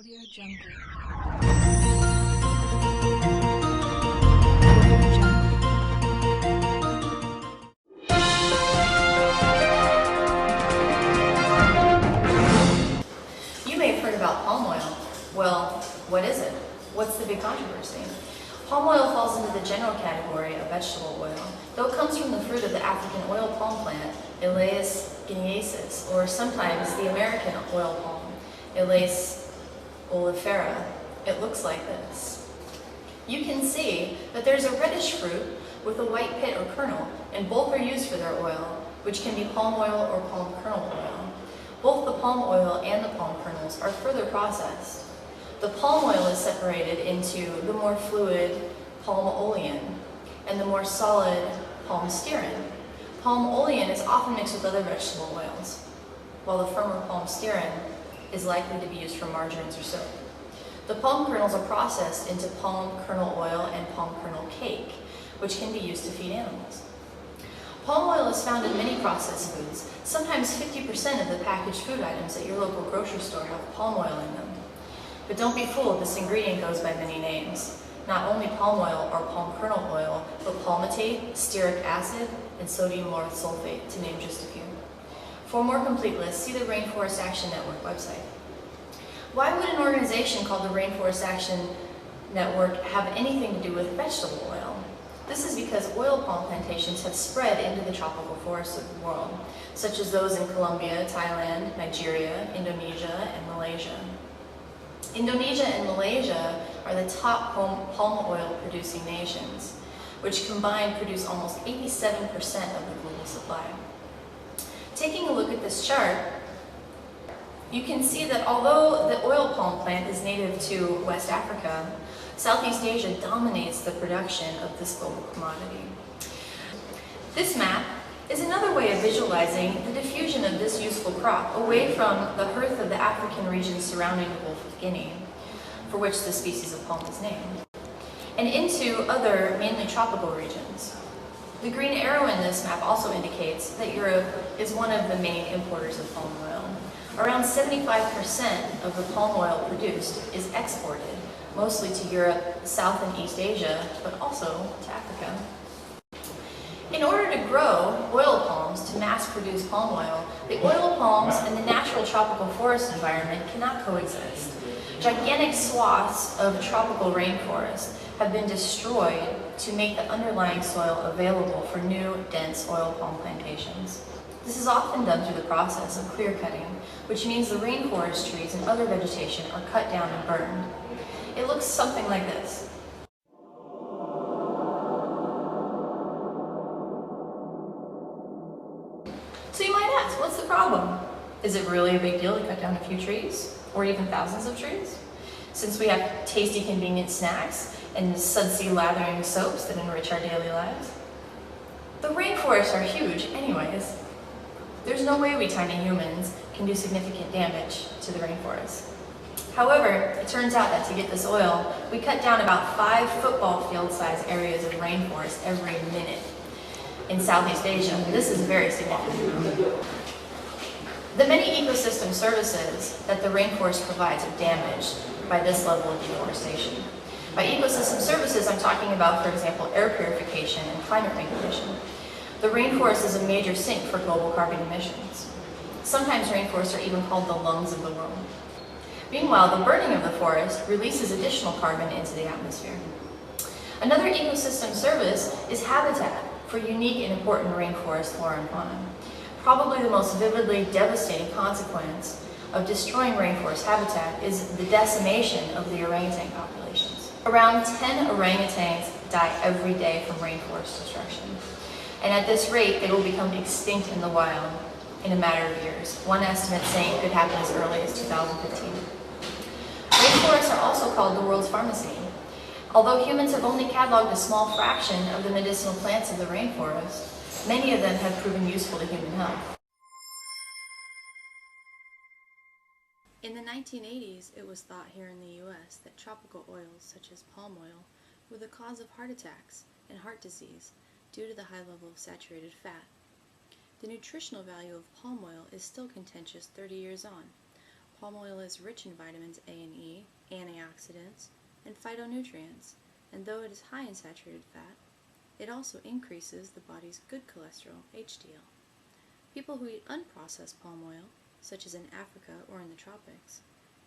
Jungle. You may have heard about palm oil. Well, what is it? What's the big controversy? Palm oil falls into the general category of vegetable oil, though it comes from the fruit of the African oil palm plant, Elaeis guineensis, or sometimes the American oil palm, Elaeis oleifera. It looks like this. You can see that there's a reddish fruit with a white pit or kernel, and both are used for their oil, which can be palm oil or palm kernel oil. Both the palm oil and the palm kernels are further processed. The palm oil is separated into the more fluid palm olein and the more solid palm stearin. Palm olein is often mixed with other vegetable oils, while the firmer palm stearin is likely to be used for margarines or soap. The palm kernels are processed into palm kernel oil and palm kernel cake, which can be used to feed animals. Palm oil is found in many processed foods. Sometimes 50% of the packaged food items at your local grocery store have palm oil in them. But don't be fooled, this ingredient goes by many names. Not only palm oil or palm kernel oil, but palmitate, stearic acid, and sodium lauryl sulfate, to name just a few. For a more complete list, see the Rainforest Action Network website. Why would an organization called the Rainforest Action Network have anything to do with vegetable oil? This is because oil palm plantations have spread into the tropical forests of the world, such as those in Colombia, Thailand, Nigeria, Indonesia, and Malaysia. Indonesia and Malaysia are the top palm oil producing nations, which combined produce almost 87% of the global supply. Taking a look at this chart, you can see that although the oil palm plant is native to West Africa, Southeast Asia dominates the production of this global commodity. This map is another way of visualizing the diffusion of this useful crop away from the hearth of the African region surrounding the Gulf of Guinea, for which the species of palm is named, and into other, mainly tropical regions. The green arrow in this map also indicates that Europe is one of the main importers of palm oil. Around 75% of the palm oil produced is exported, mostly to Europe, South and East Asia, but also to Africa. In order to grow oil palms to mass produce palm oil, the oil palms and the natural tropical forest environment cannot coexist. Gigantic swaths of tropical rainforest have been destroyed to make the underlying soil available for new, dense oil palm plantations. This is often done through the process of clear cutting, which means the rainforest trees and other vegetation are cut down and burned. It looks something like this. So you might ask, what's the problem? Is it really a big deal to cut down a few trees, or even thousands of trees? Since we have tasty, convenient snacks and sudsy lathering soaps that enrich our daily lives? The rainforests are huge anyways. There's no way we tiny humans can do significant damage to the rainforest. However, it turns out that to get this oil, we cut down about 5 football field-sized areas of rainforest every minute. In Southeast Asia, this is very significant. The many ecosystem services that the rainforest provides are damaged by this level of deforestation. By ecosystem services, I'm talking about, for example, air purification and climate regulation. The rainforest is a major sink for global carbon emissions. Sometimes rainforests are even called the lungs of the world. Meanwhile, the burning of the forest releases additional carbon into the atmosphere. Another ecosystem service is habitat for unique and important rainforest flora and fauna. Probably the most vividly devastating consequence of destroying rainforest habitat is the decimation of the orangutan populations. Around 10 orangutans die every day from rainforest destruction. And at this rate, they will become extinct in the wild in a matter of years. One estimate saying it could happen as early as 2015. Rainforests are also called the world's pharmacy. Although humans have only cataloged a small fraction of the medicinal plants of the rainforest, many of them have proven useful to human health. In the 1980s, it was thought here in the U.S. that tropical oils such as palm oil were the cause of heart attacks and heart disease due to the high level of saturated fat. The nutritional value of palm oil is still contentious 30 years on. Palm oil is rich in vitamins A and E, antioxidants, and phytonutrients, and though it is high in saturated fat, it also increases the body's good cholesterol, HDL. People who eat unprocessed palm oil, such as in Africa or in the tropics,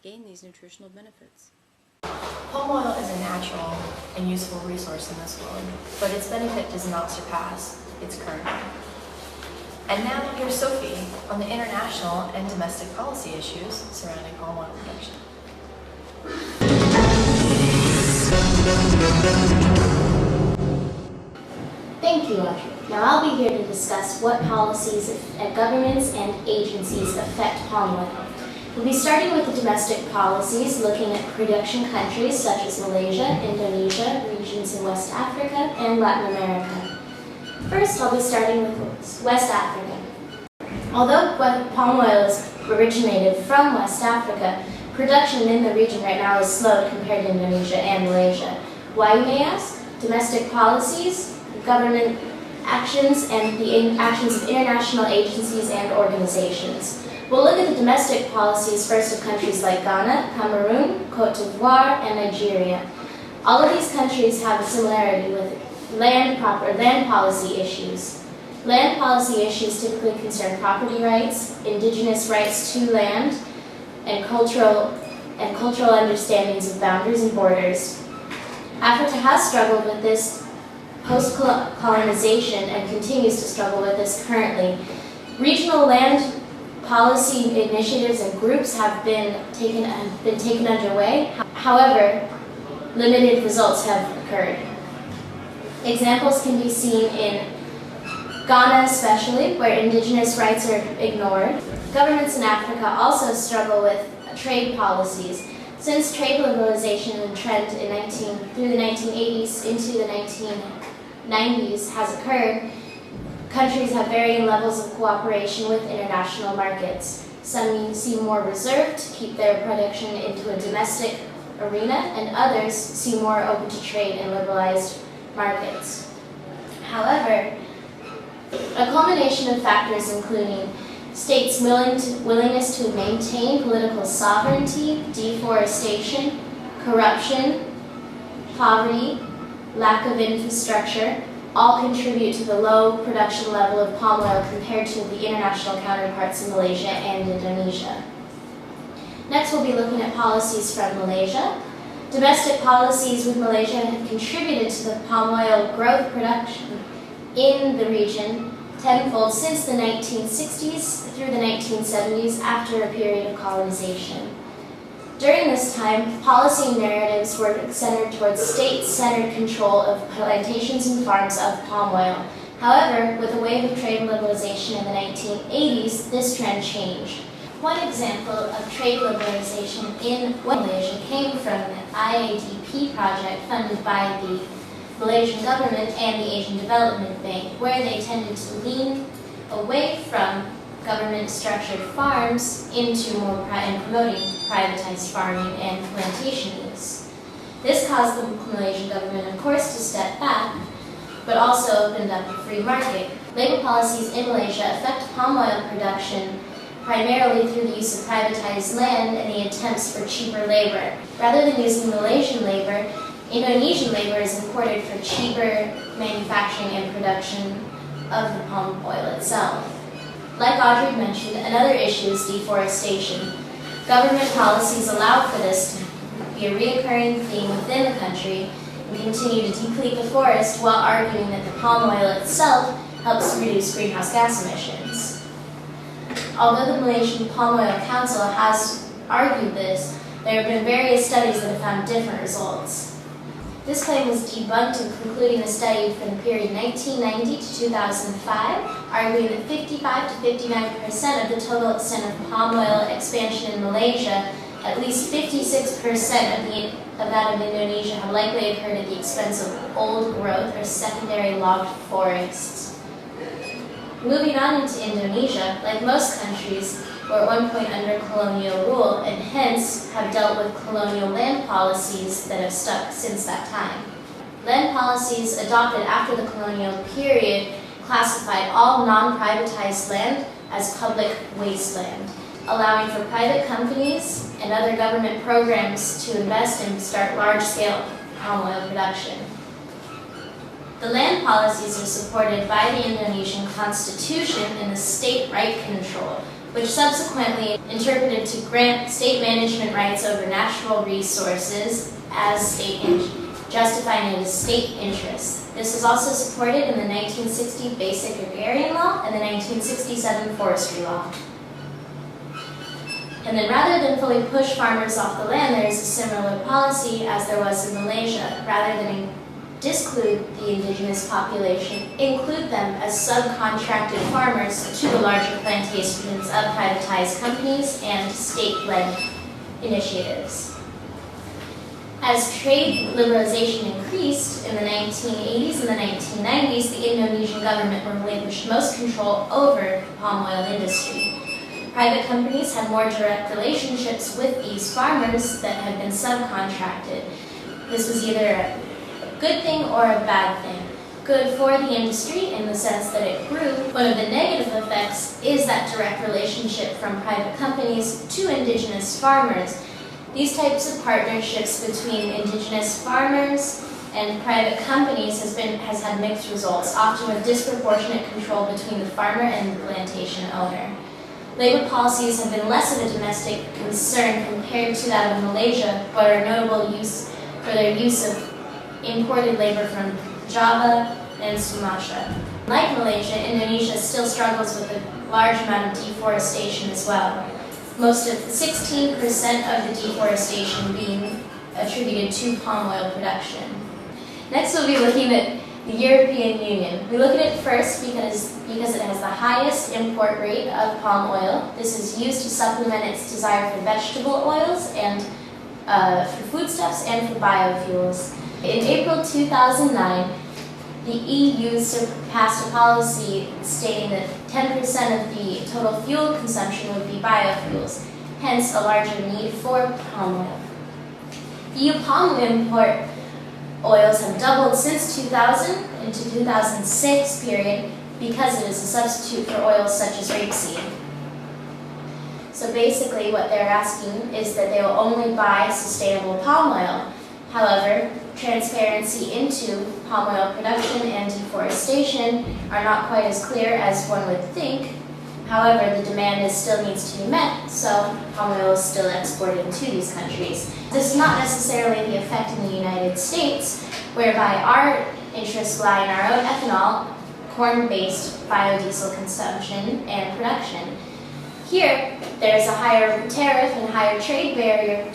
gain these nutritional benefits. Palm oil is a natural and useful resource in this world, but its benefit does not surpass its current value. And now here's Sophie on the international and domestic policy issues surrounding palm oil production. Thank you, Audrey. Now I'll be here to discuss what policies at governments and agencies affect palm oil. We'll be starting with the domestic policies, looking at production countries such as Malaysia, Indonesia, regions in West Africa, and Latin America. First, I'll be starting with West Africa. Although palm oil is originated from West Africa, production in the region right now is slow compared to Indonesia and Malaysia. Why, you may ask? Domestic policies, government actions, and the actions of international agencies and organizations. We'll look at the domestic policies first of countries like Ghana, Cameroon, Cote d'Ivoire, and Nigeria. All of these countries have a similarity with land policy issues. Land policy issues typically concern property rights, indigenous rights to land, and cultural understandings of boundaries and borders. Africa has struggled with this post-colonization and continues to struggle with this currently. Regional land policy initiatives and groups have been taken underway. However, limited results have occurred. Examples can be seen in Ghana especially, where indigenous rights are ignored. Governments in Africa also struggle with trade policies. Since trade liberalization and trend through the 1980s into the 1990s has occurred, countries have varying levels of cooperation with international markets. Some seem more reserved to keep their production into a domestic arena, and others seem more open to trade and liberalized markets. However, a culmination of factors including states' willingness to maintain political sovereignty, deforestation, corruption, poverty, lack of infrastructure, all contribute to the low production level of palm oil compared to the international counterparts in Malaysia and Indonesia. Next, we'll be looking at policies from Malaysia. Domestic policies with Malaysia have contributed to the palm oil growth production in the region tenfold since the 1960s through the 1970s after a period of colonization. During this time, policy narratives were centered towards state-centered control of plantations and farms of palm oil. However, with a wave of trade liberalization in the 1980s, this trend changed. One example of trade liberalization in Malaysia came from the IADP project funded by the Malaysian government and the Asian Development Bank, where they tended to lean away from government-structured farms into more promoting privatized farming and plantation use. This caused the Malaysian government, of course, to step back, but also opened up a free market. Labor policies in Malaysia affect palm oil production primarily through the use of privatized land and the attempts for cheaper labor. Rather than using Malaysian labor, Indonesian labor is imported for cheaper manufacturing and production of the palm oil itself. Like Audrey mentioned, another issue is deforestation. Government policies allow for this to be a recurring theme within the country and continue to deplete the forest while arguing that the palm oil itself helps reduce greenhouse gas emissions. Although the Malaysian Palm Oil Council has argued this, there have been various studies that have found different results. This claim was debunked in concluding a study from the period 1990 to 2005, arguing that 55 to 59% of the total extent of palm oil expansion in Malaysia, at least 56% of that of Indonesia, have likely occurred at the expense of old growth or secondary logged forests. Moving on into Indonesia, like most countries, were at one point under colonial rule and hence have dealt with colonial land policies that have stuck since that time. Land policies adopted after the colonial period classified all non-privatized land as public wasteland. allowing for private companies and other government programs to invest and start large-scale palm oil production. The land policies are supported by the Indonesian constitution and the state right control, which subsequently interpreted to grant state management rights over natural resources as justifying it as state interests. This was also supported in the 1960 Basic Agrarian Law and the 1967 Forestry Law. And then rather than fully push farmers off the land, there is a similar policy as there was in Malaysia. Rather than disclude the indigenous population, include them as subcontracted farmers to the larger plantations of privatized companies and state-led initiatives. As trade liberalization increased in the 1980s and the 1990s, the Indonesian government relinquished most control over the palm oil industry. Private companies had more direct relationships with these farmers that had been subcontracted. This was either a good thing or a bad thing. Good for the industry in the sense that it grew. One of the negative effects is that direct relationship from private companies to indigenous farmers. These types of partnerships between indigenous farmers and private companies has had mixed results, often with disproportionate control between the farmer and the plantation owner. Labor policies have been less of a domestic concern compared to that of Malaysia, but are notable for their use of imported labor from Java and Sumatra. Like Malaysia, Indonesia still struggles with a large amount of deforestation as well. Most of 16% of the deforestation being attributed to palm oil production. Next, we'll be looking at the European Union. We look at it first because it has the highest import rate of palm oil. This is used to supplement its desire for vegetable oils and for foodstuffs and for biofuels. In April 2009, the EU passed a policy stating that 10% of the total fuel consumption would be biofuels, hence a larger need for palm oil. EU palm import oils have doubled since 2000 into 2006 period because it is a substitute for oils such as rapeseed. So basically what they're asking is that they will only buy sustainable palm oil. However, transparency into palm oil production and deforestation are not quite as clear as one would think. However, the demand still needs to be met, so palm oil is still exported to these countries. This is not necessarily the effect in the United States, whereby our interests lie in our own ethanol, corn-based biodiesel consumption and production. Here, there's a higher tariff and higher trade barrier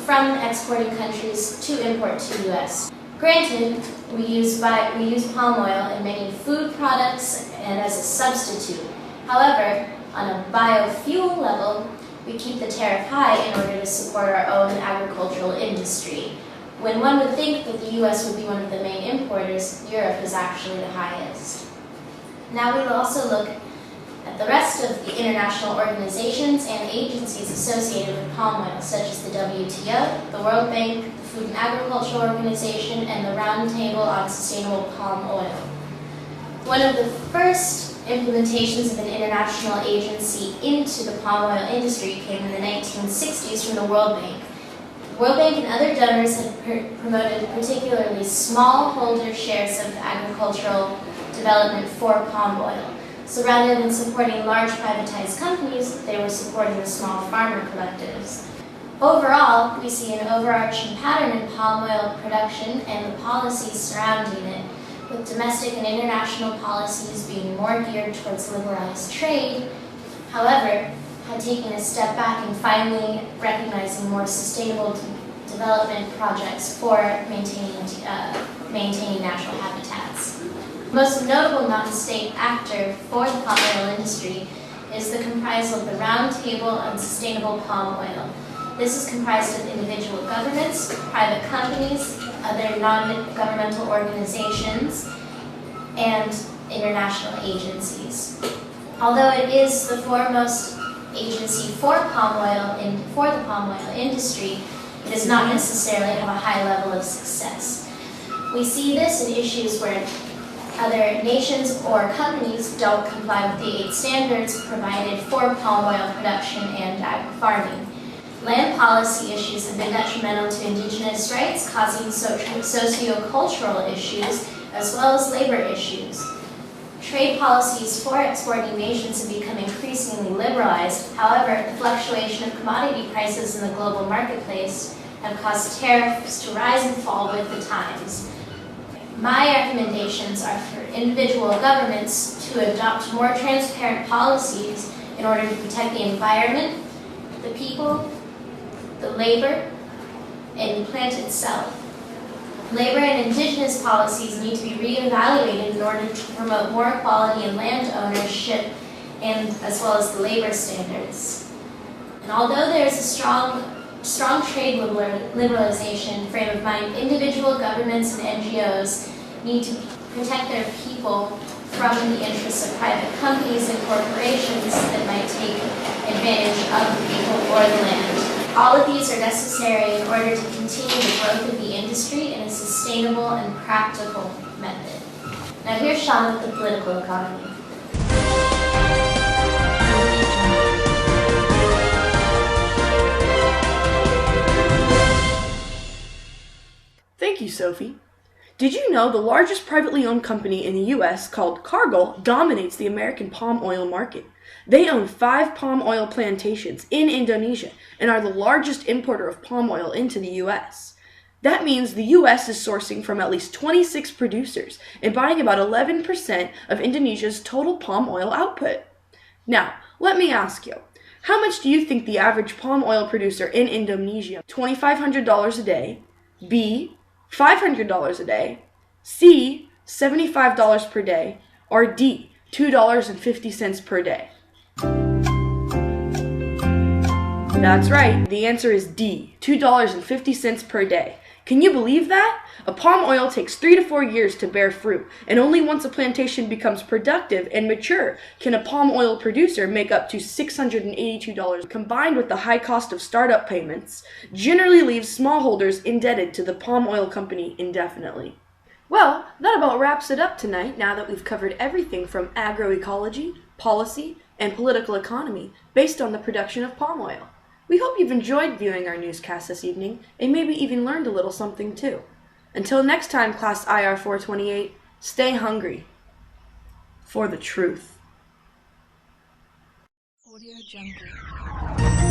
from exporting countries to import to the U.S. Granted, we use palm oil in many food products and as a substitute. However, on a biofuel level, we keep the tariff high in order to support our own agricultural industry. When one would think that the U.S. would be one of the main importers, Europe is actually the highest. Now we will also look at the rest of the international organizations and agencies associated with palm oil, such as the WTO, the World Bank, the Food and Agriculture Organization, and the Roundtable on Sustainable Palm Oil. One of the first implementations of an international agency into the palm oil industry came in the 1960s from the World Bank. The World Bank and other donors had promoted particularly smallholder shares of agricultural development for palm oil. So rather than supporting large privatized companies, they were supporting the small farmer collectives. Overall, we see an overarching pattern in palm oil production and the policies surrounding it, with domestic and international policies being more geared towards liberalized trade. However, had taken a step back and finally recognizing more sustainable development projects for maintaining natural habitats. The most notable non-state actor for the palm oil industry is the comprisal of the Roundtable on Sustainable Palm Oil. This is comprised of individual governments, private companies, other non-governmental organizations, and international agencies. Although it is the foremost agency for the palm oil industry, it does not necessarily have a high level of success. We see this in issues where other nations or companies don't comply with the 8 standards provided for palm oil production and agri-farming. Land policy issues have been detrimental to indigenous rights, causing socio-cultural issues as well as labor issues. Trade policies for exporting nations have become increasingly liberalized. However, the fluctuation of commodity prices in the global marketplace have caused tariffs to rise and fall with the times. My recommendations are for individual governments to adopt more transparent policies in order to protect the environment, the people, the labor, and the plant itself. Labor and indigenous policies need to be reevaluated in order to promote more equality in land ownership and as well as the labor standards. And although there is a strong trade liberalization frame of mind, individual governments and NGOs need to protect their people from the interests of private companies and corporations that might take advantage of the people or the land. All of these are necessary in order to continue the growth of the industry in a sustainable and practical method. Now here's Sean with the political economy. Thank you, Sophie. Did you know the largest privately owned company in the U.S., called Cargill, dominates the American palm oil market? They own 5 palm oil plantations in Indonesia and are the largest importer of palm oil into the U.S. That means the U.S. is sourcing from at least 26 producers and buying about 11% of Indonesia's total palm oil output. Now, let me ask you, how much do you think the average palm oil producer in Indonesia? $2,500 a day, B, $500 a day, C, $75 per day, or D, $2.50 per day? That's right, the answer is D, $2.50 per day. Can you believe that? A palm oil takes 3 to 4 years to bear fruit, and only once a plantation becomes productive and mature can a palm oil producer make up to $682. Combined with the high cost of startup payments, generally leaves smallholders indebted to the palm oil company indefinitely. Well, that about wraps it up tonight now that we've covered everything from agroecology, policy, and political economy based on the production of palm oil. We hope you've enjoyed viewing our newscast this evening and maybe even learned a little something too. Until next time, Class IR 428, stay hungry for the truth. Audio Jungle.